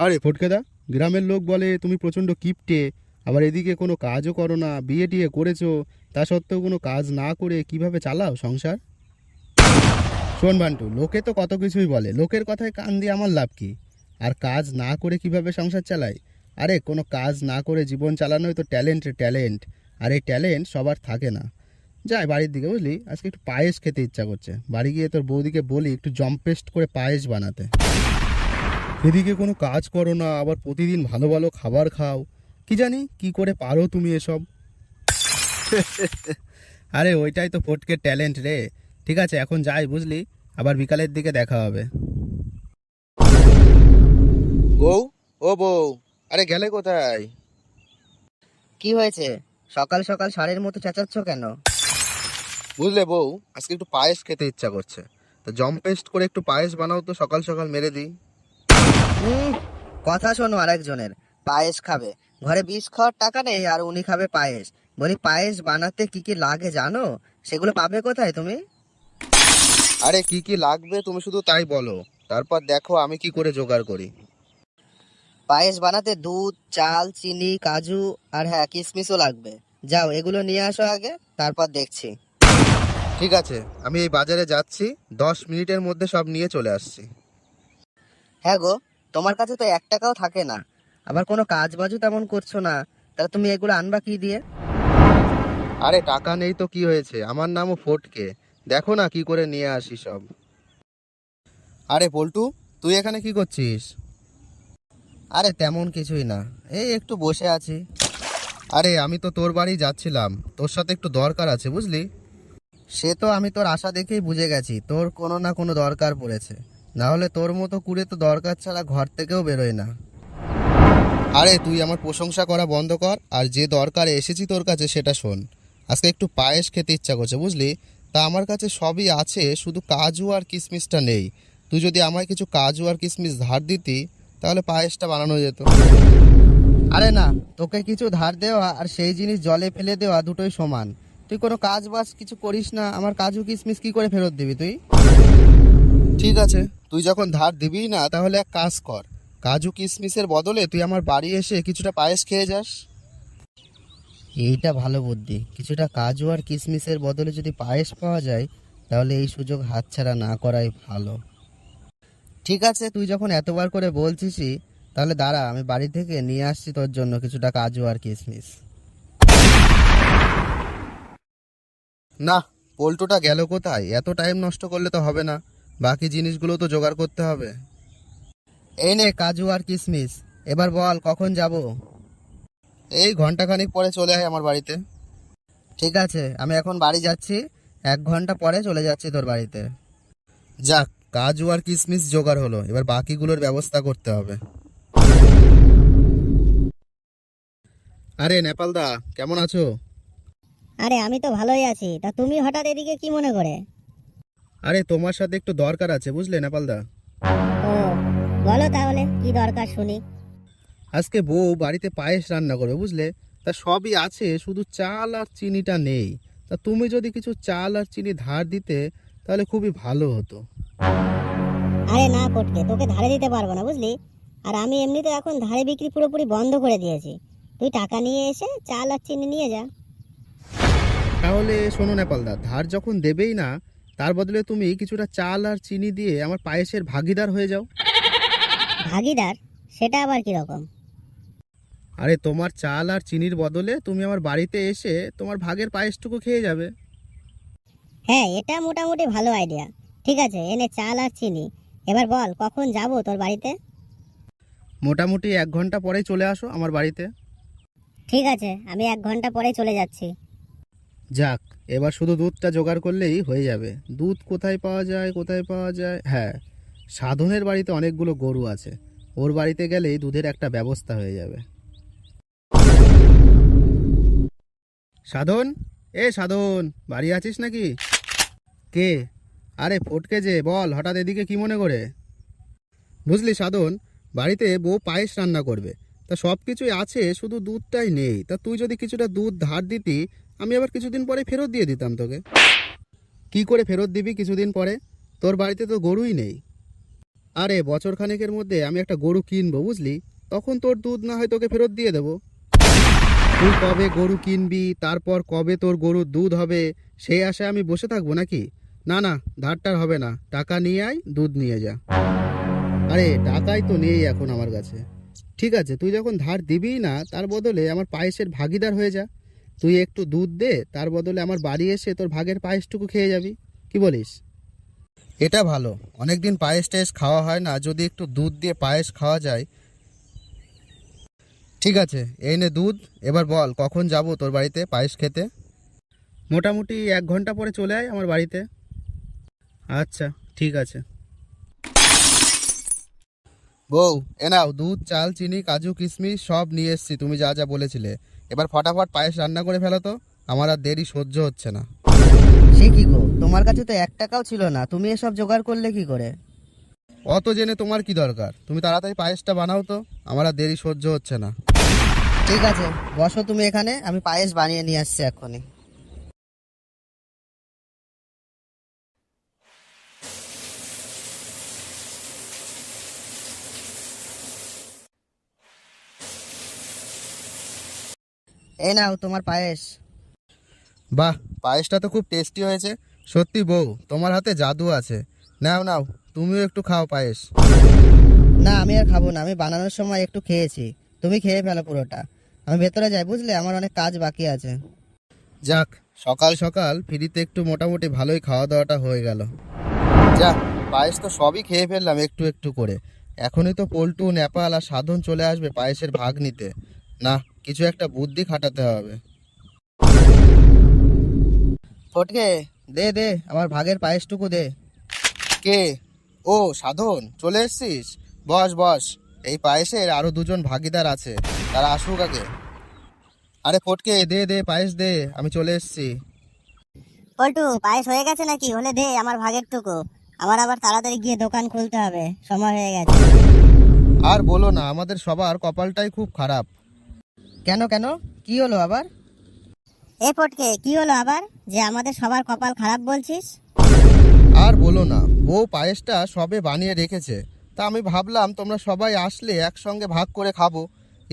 আরে ফটকেদা, গ্রামের লোক বলে তুমি প্রচণ্ড কিপটে, আবার এদিকে কোনো কাজও করো না, বিয়ে টিয়ে করেছো, তা সত্ত্বেও কোনো কাজ না করে কিভাবে চালাও সংসার? শোন বান্টু, লোকে তো কত কিছুই বলে, লোকের কথায় কান দিয়ে আমার লাভ কি? আর কাজ না করে কিভাবে সংসার চালাই? আরে কোনো কাজ না করে জীবন চালানোই তো ট্যালেন্ট ট্যালেন্ট। আর এই ট্যালেন্ট সবার থাকে না। যাই বাড়ির দিকে, বুঝলি, আজকে একটু পায়েস খেতে ইচ্ছা করছে। বাড়ি গিয়ে তোর বৌদিকে বলি একটু জম্পেস্ট করে পায়েস বানাতে। এদিকে কোনো কাজ করো না, আবার প্রতিদিন ভালো ভালো খাবার খাও। কি জানি কি করে পারো তুমি এসব। আরে ওইটাই তো ফটকের ট্যালেন্ট রে। ঠিক আছে, এখন যাই, বুঝলি, আবার বিকালের দিকে দেখা হবে। বউ, ও বউ, আরে গেলে কোথায়? কি হয়েছে? সকাল সকাল ষাঁড়ের মতো চেঁচাচ্ছ কেন? বুঝলে বউ, আজকে একটু পায়েস খেতে ইচ্ছা করছে। তো জম্পেস্ট করে একটু পায়েস বানাও তো, সকাল সকাল মেরে দিই। হুম, কথা শোনো আরেকজনের। পায়েস খাবে? ঘরে বিষ খাওয়ার টাকা নেই আর উনি খাবে পায়েস। বলি, পায়েস বানাতে কি কি লাগে জানো? সেগুলো পাবে কোথায় তুমি? আরে কি কি লাগবে তুমি শুধু তাই বলো, তারপর দেখো আমি কি করে জোগাড় করি। পায়েস বানাতে দুধ, চাল, চিনি, কাজু আর হ্যাঁ, কিশমিশও লাগবে। যাও এগুলো নিয়ে আসো আগে, তারপর দেখছি। ঠিক আছে, আমি এই বাজারে যাচ্ছি, 10 মিনিটের মধ্যে সব নিয়ে চলে আসছি। হ্যাঁ গো, তোমার কাছে তো 1 টাকাও থাকে না, আবার কোনো কাজ বাজও তেমন করছো না, তাহলে তুমি এগুলো আনবা কি দিয়ে? আরে টাকা নেই তো কি হয়েছে, আমার নামও ফটকে, দেখো না কি করে নিয়ে আসি সব। আরে পল্টু, তুই এখানে কি করছিস? আরে তেমন কিছুই না, এই একটু বসে আছি। আরে আমি তো তোর বাড়ি যাচ্ছিলাম, তোর সাথে একটু দরকার আছে, বুঝলি। সে তো আমি তোর আশা দেখেই বুঝে গেছি তোর কোনো না কোনো দরকার পড়েছে, না হলে তোর মতো কুড়ে তো দরকার ছাড়া ঘর থেকেও বেরোয় না। আরে তুই আমার প্রশংসা করা বন্ধ কর, আর যে দরকারে এসেছি তোর কাছে সেটা শোন। আজকে একটু পায়েস খেতে ইচ্ছা করছে, বুঝলি। তা আমার কাছে সবই আছে, শুধু কাজু আর কিশমিশটা নেই। তুই যদি আমায় কিছু কাজু আর কিশমিশ ধার দিতি, তাহলে পায়েসটা বানানো যেত। আরে না, তোকে কিছু ধার দেওয়া আর সেই জিনিস জলে ফেলে দেওয়া দুটোই সমান। তুই কোনো কাজ বাজ কিছু করিস না, আমার কাজু কিশমিশ কি করে ফেরত দিবি তুই? ঠিক আছে, তুই যখন ধার দিবিই না, তাহলে এক কাজ কর, কাজু কিশমিশের বদলে তুই আমার বাড়ি এসে কিছুটা পায়েস খেয়ে যাস। এইটা ভালো বুদ্ধি, কিছুটা কাজু আর কিশমিশের বদলে যদি পায়েস পাওয়া যায়, তাহলে এই সুযোগ হাতছাড়া না করাই ভালো। ঠিক আছে, তুই যখন এতবার করে বলছিসই, তাহলে দাঁড়া, আমি বাড়ি থেকে নিয়ে আসছি তোর জন্য কিছুটা কাজু আর কিশমিশ। না, পল্টুটা গেল কোথায়? এত টাইম নষ্ট করলে তো হবে না, বাকি জিনিসগুলো তো জোগাড় করতে হবে। এই নে কাজু আর কিশমিশ, এবার বল কখন যাব? এই ঘন্টাখানিক পরে চলে আয় আমার বাড়িতে। ঠিক আছে, আমি এখন বাড়ি যাচ্ছি, 1 ঘন্টা পরে চলে যাচ্ছি তোর বাড়িতে। যাক, কাজু আর কিশমিশ জোগাড় হলো, এবার বাকিগুলোর ব্যবস্থা করতে হবে। আরে নেপালদা, কেমন আছো? আরে আমি তো ভালোই আছি, তা তুমি হঠাৎ এদিকে কি মনে করে? আরে তোমার সাথে একটু দরকার আছে, বুঝলে নেপালদা। ও, বলো তাহলে কি দরকার শুনি। আজকে বউ বাড়িতে পায়েস রান্না করবে, বুঝলে। তা সবই আছে, শুধু চাল আর চিনিটা নেই। তা তুমি যদি কিছু চাল আর চিনি ধার দিতে, তাহলে খুবই ভালো হতো। আরে না পটকে, তোকে ধারে দিতে পারবো না বুঝলি। আর আমি এমনিতে এখন ধারে বিক্রি পুরোপুরি বন্ধ করে দিয়েছি। তুই টাকা নিয়ে এসে চাল আর চিনি নিয়ে যা। তাহলে শোনো নেপালদা, ধার যখন দেবেই না, তার বদলে তুমি কিছুটা চাল আর চিনি দিয়ে আমার পায়েসের ভাগিদার হয়ে যাও। ভাগিদার? সেটা আবার কি রকম? আরে তোমার চাল আর চিনির বদলে তুমি আমার বাড়িতে এসে তোমার ভাগের পায়েসটুকু খেয়ে যাবে। হ্যাঁ, এটা মোটামুটি ভালো আইডিয়া। ঠিক আছে, এনে চাল আর চিনি। এবার বল কখন যাব তোর বাড়িতে? মোটামুটি 1 ঘন্টা পরেই চলে আসো আমার বাড়িতে। ঠিক আছে, আমি 1 ঘন্টা পরে চলে যাচ্ছি। যাক, এবার শুধু দুধটা জোগাড় করলেই হয়ে যাবে। দুধ কোথায় পাওয়া যায়, কোথায় পাওয়া যায়? হ্যাঁ, সাধনের বাড়িতে অনেকগুলো গরু আছে, ওর বাড়িতে গেলেই দুধের একটা ব্যবস্থা হয়ে যাবে। সাধন, এ সাধন, বাড়ি আছিস নাকি? কে? আরে ফটকে যে, বল হঠাৎ এদিকে কি মনে করে? বুঝলি সাধন, বাড়িতে বউ পায়েস রান্না করবে, তা সব কিছুই আছে, শুধু দুধটাই নেই। তা তুই যদি কিছুটা দুধ ধার দিতি, আমি আবার কিছুদিন পরে ফেরত দিয়ে দিতাম তোকে। কি করে ফেরত দিবি কিছুদিন পরে? তোর বাড়িতে তো গরুই নেই। আরে বছর খানেকের মধ্যে আমি একটা গরু কিনবো বুঝলি, তখন তোর দুধ না হয় তোকে ফেরত দিয়ে দেবো। তুই কবে গরু কিনবি, তারপর কবে তোর গরুর দুধ হবে, সেই আশায় আমি বসে থাকবো নাকি? না না, ধারটার হবে না, টাকা নিয়ে আয়, দুধ নিয়ে যা। আরে টাকাই তো নেই এখন আমার কাছে। ঠিক আছে, তুই যখন ধার দিবিই না, তার বদলে আমার পায়েসের ভাগিদার হয়ে যা। তুই একটু দুধ দে, তার বদলে আমার বাড়ি এসে তোর ভাগের পায়েসটুকু খেয়ে যাবি। কি বলিস? এটা ভালো, অনেকদিন পায়েস টায়েস খাওয়া হয় না, যদি একটু দুধ দিয়ে পায়েস খাওয়া যায়। ঠিক আছে, এই নে দুধ। এবার বল কখন যাব তোর বাড়িতে পায়েস খেতে? মোটামুটি 1 ঘন্টা পরে চলে আয় আমার বাড়িতে। আচ্ছা, ঠিক আছে। বউ, এ নাও দুধ, চাল, চিনি, কাজু, কিশমিশ সব নিয়ে এসেছি তুমি যা যা বলেছিলে। এবার ফটাফট পায়েস রান্না করে ফেলো তো, আমার আর দেরি সহ্য হচ্ছে না। সে কি গো, তোমার কাছে তো 1 টাকাও ছিল না, তুমি এসব জোগাড় করলে কি করে? অত জেনে তোমার কি দরকার, তুমি তাড়াতাড়ি পায়েসটা বানাও তো, আমার আর দেরি সহ্য হচ্ছে না। ঠিক আছে, বসো তুমি এখানে, আমি পায়েস বানিয়ে নিয়ে আসছি এখনই। এই নাও তোমার পায়েস। বাহ, পায়েসটা তো খুব টেস্টি হয়েছে। সত্যি বউ, তোমার হাতে জাদু আছে। নাও নাও, তুমিও একটু খাও পায়েস। না, আমি আর খাবো না, আমি বানানোর সময় একটু খেয়েছি। তুমি খেয়ে ফেলো পুরোটা। আমি ভেতরে যাই বুঝলে, আমার অনেক কাজ বাকি আছে। যাক, সকাল সকাল ফ্রিতে একটু মোটামুটি ভালোই খাওয়া দাওয়াটা হয়ে গেল। যাক, পায়েস তো সবই খেয়ে ফেললাম একটু একটু করে। এখনই তো পল্টু, নেপাল আর সাধন চলে আসবে পায়েসের ভাগ নিতে। না, কিছু একটা বুদ্ধি খাটাতে হবে। ফটকে, দে দে, আমার ভাগের পায়েসটুকু দে। কে? ও সাধন, চলে এসছিস? বস বস, এই পায়েসের আরো 2জন ভাগিদার আছে, তারা আসুক আগে। আরে ফটকে, দে দে পায়েস দে, আমি চলে এসছি। পল্টু, পায়েস হয়ে গেছে নাকি? হলে দে আমার ভাগের টুকু। আমার আবার তাড়াতাড়ি গিয়ে দোকান খুলতে হবে, সময় হয়ে গেছে। আর বলো না, আমাদের সবার কপালটাই খুব খারাপ। কেন কেন, কি হলো আবার? এ ফটকে, কি হলো আবার যে আমাদের সবার কপাল খারাপ বলছিস? আর বলো না, বউ পায়েসটা সবে বানিয়ে রেখেছে, তা আমি ভাবলাম তোমরা সবাই আসলে একসঙ্গে ভাগ করে খাবো।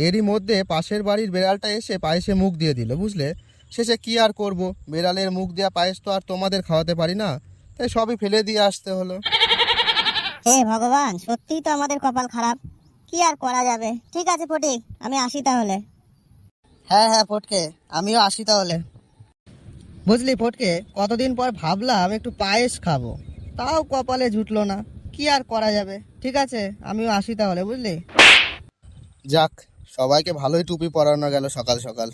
এরই মধ্যে পাশের বাড়ির বেড়ালটা এসে পায়েসে মুখ দিয়ে দিল বুঝলে। শেষে কি আর করব, বেড়ালের মুখ দেওয়া পায়েস তো আর তোমাদের খাওয়াতে পারি না, তাই সবই ফেলে দিয়ে আসতে হলো। হে ভগবান, সত্যিই তো আমাদের কপাল খারাপ। কি আর করা যাবে। ঠিক আছে ফটিক, আমি আসি তাহলে। হ্যাঁ হ্যাঁ ফটকে, আমিও আসি তাহলে। বুঝলি ফটকে, কতদিন পর ভাবলাম একটু পায়েস খাবো, তাও কপালে জুটলো না। কি আর করা যাবে। ঠিক আছে, আমিও আসি তাহলে বুঝলি। যাক, সবাইকে ভালোই টুপি পরানো গেল সকাল সকাল।